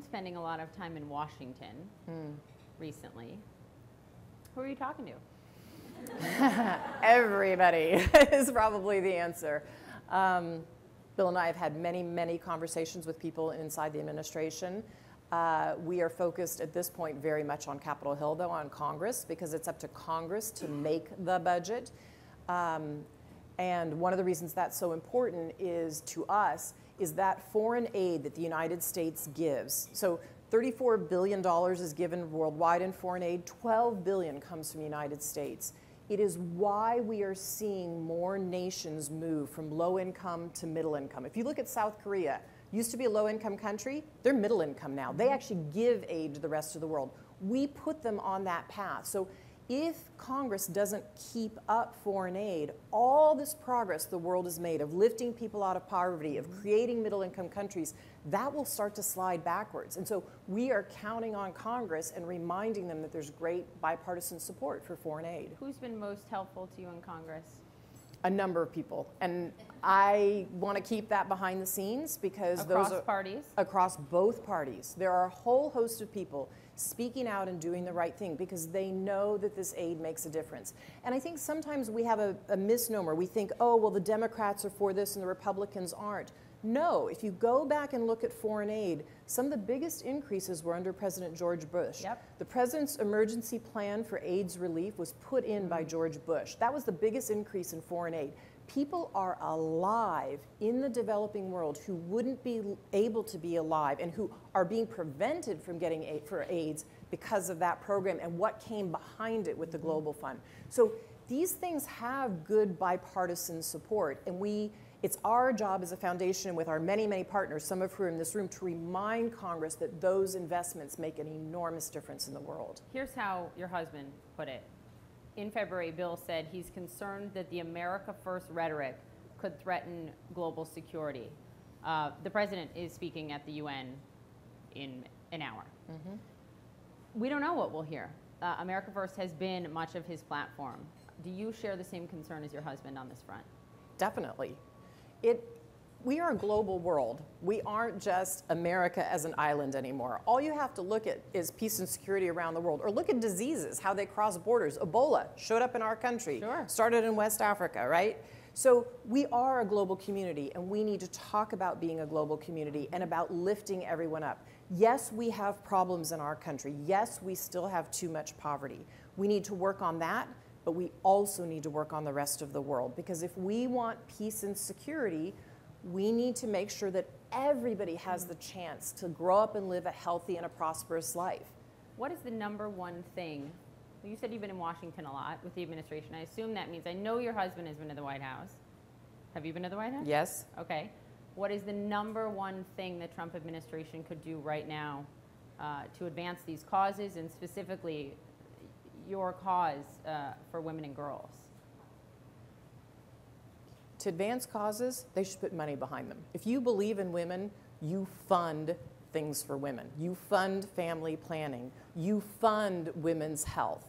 spending a lot of time in Washington recently. Who are you talking to? Everybody is probably the answer. Bill and I have had many, many conversations with people inside the administration. We are focused at this point very much on Capitol Hill, though, on Congress, because it's up to Congress to make the budget. And one of the reasons that's so important is, to us, is that foreign aid that the United States gives. So $34 billion is given worldwide in foreign aid. $12 billion comes from the United States. It is why we are seeing more nations move from low income to middle income. If you look at South Korea, used to be a low income country, they're middle income now. They actually give aid to the rest of the world. We put them on that path. So if Congress doesn't keep up foreign aid, all this progress the world has made of lifting people out of poverty, of creating middle income countries, that will start to slide backwards. And so we are counting on Congress and reminding them that there's great bipartisan support for foreign aid. Who's been most helpful to you in Congress? A number of people. And I want to keep that behind the scenes because across those are parties? Across both parties. There are a whole host of people speaking out and doing the right thing because they know that this aid makes a difference. And I think sometimes we have a misnomer. We think, oh, well, the Democrats are for this and the Republicans aren't. No, if you go back and look at foreign aid, some of the biggest increases were under President George Bush. Yep. The president's emergency plan for AIDS relief was put in by George Bush. That was the biggest increase in foreign aid. People are alive in the developing world who wouldn't be able to be alive and who are being prevented from getting aid for AIDS because of that program and what came behind it with the Global Fund. So these things have good bipartisan support, and it's our job as a foundation with our many, many partners, some of who are in this room, to remind Congress that those investments make an enormous difference in the world. Here's how your husband put it. In February, Bill said he's concerned that the America First rhetoric could threaten global security. The president is speaking at the UN in an hour. We don't know what we'll hear. America First has been much of his platform. Do you share the same concern as your husband on this front? Definitely. We are a global world. We aren't just America as an island anymore. All you have to look at is peace and security around the world, or look at diseases, how they cross borders. Ebola showed up in our country, sure. Started in West Africa, right? So we are a global community, and we need to talk about being a global community and about lifting everyone up. Yes, we have problems in our country. Yes, we still have too much poverty. We need to work on that, but we also need to work on the rest of the world, because if we want peace and security, we need to make sure that everybody has the chance to grow up and live a healthy and a prosperous life. What is the number one thing? Well, you said you've been in Washington a lot with the administration. I assume that means, I know your husband has been to the White House. Have you been to the White House? Yes. Okay. What is the number one thing the Trump administration could do right now to advance these causes, and specifically your cause for women and girls? To advance causes, they should put money behind them. If you believe in women, you fund things for women. You fund family planning. You fund women's health.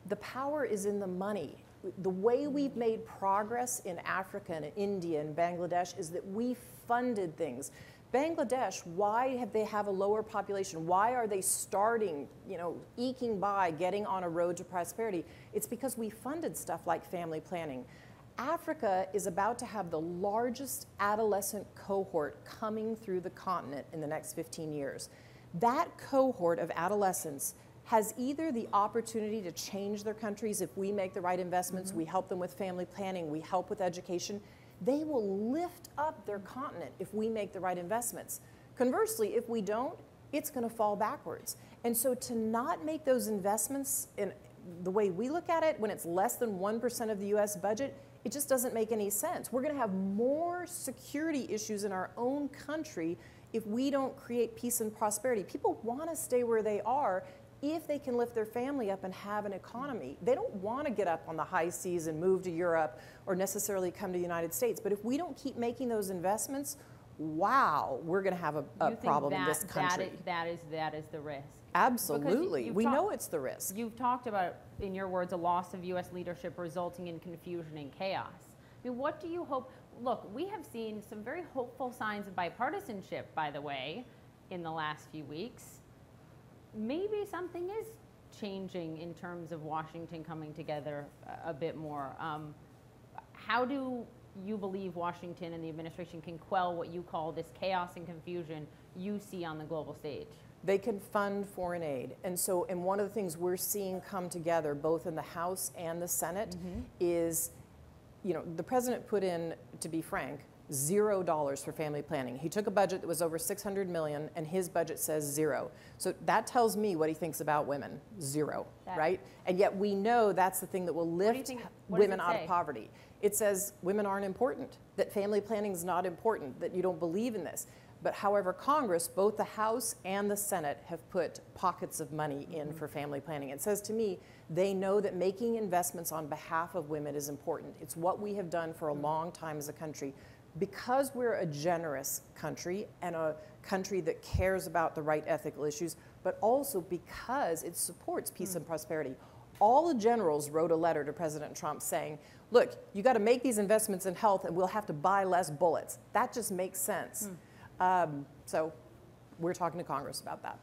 The power is in the money. The way we've made progress in Africa and India and Bangladesh is that we funded things. Bangladesh, why have they have a lower population? Why are they starting, eking by, getting on a road to prosperity? It's because we funded stuff like family planning. Africa is about to have the largest adolescent cohort coming through the continent in the next 15 years. That cohort of adolescents has either the opportunity to change their countries if we make the right investments, we help them with family planning, we help with education. They will lift up their continent if we make the right investments. Conversely, if we don't, it's going to fall backwards. And so to not make those investments in the way we look at it, when it's less than 1% of the US budget, it just doesn't make any sense. We're going to have more security issues in our own country if we don't create peace and prosperity. People want to stay where they are if they can lift their family up and have an economy. They don't want to get up on the high seas and move to Europe or necessarily come to the United States. But if we don't keep making those investments, wow, we're going to have a problem in this country. That is the risk. Absolutely. We know it's the risk. You've talked about, in your words, a loss of U.S. leadership resulting in confusion and chaos. I mean, what do you hope? Look, we have seen some very hopeful signs of bipartisanship, by the way. in the last few weeks, maybe something is changing in terms of Washington coming together a bit more. How do you believe Washington and the administration can quell what you call this chaos and confusion you see on the global stage? They can fund foreign aid. And one of the things we're seeing come together, both in the House and the Senate, is, the president put in, to be frank, $0 for family planning. He took a budget that was over $600 million, and his budget says 0. So that tells me what he thinks about women, 0, right? And yet we know that's the thing that will lift women out of poverty. It says women aren't important, that family planning is not important, that you don't believe in this. But however, Congress, both the House and the Senate, have put pockets of money in for family planning. It says to me, they know that making investments on behalf of women is important. It's what we have done for a long time as a country. Because we're a generous country and a country that cares about the right ethical issues, but also because it supports peace and prosperity. All the generals wrote a letter to President Trump saying, look, you got to make these investments in health and we'll have to buy less bullets. That just makes sense. So we're talking to Congress about that.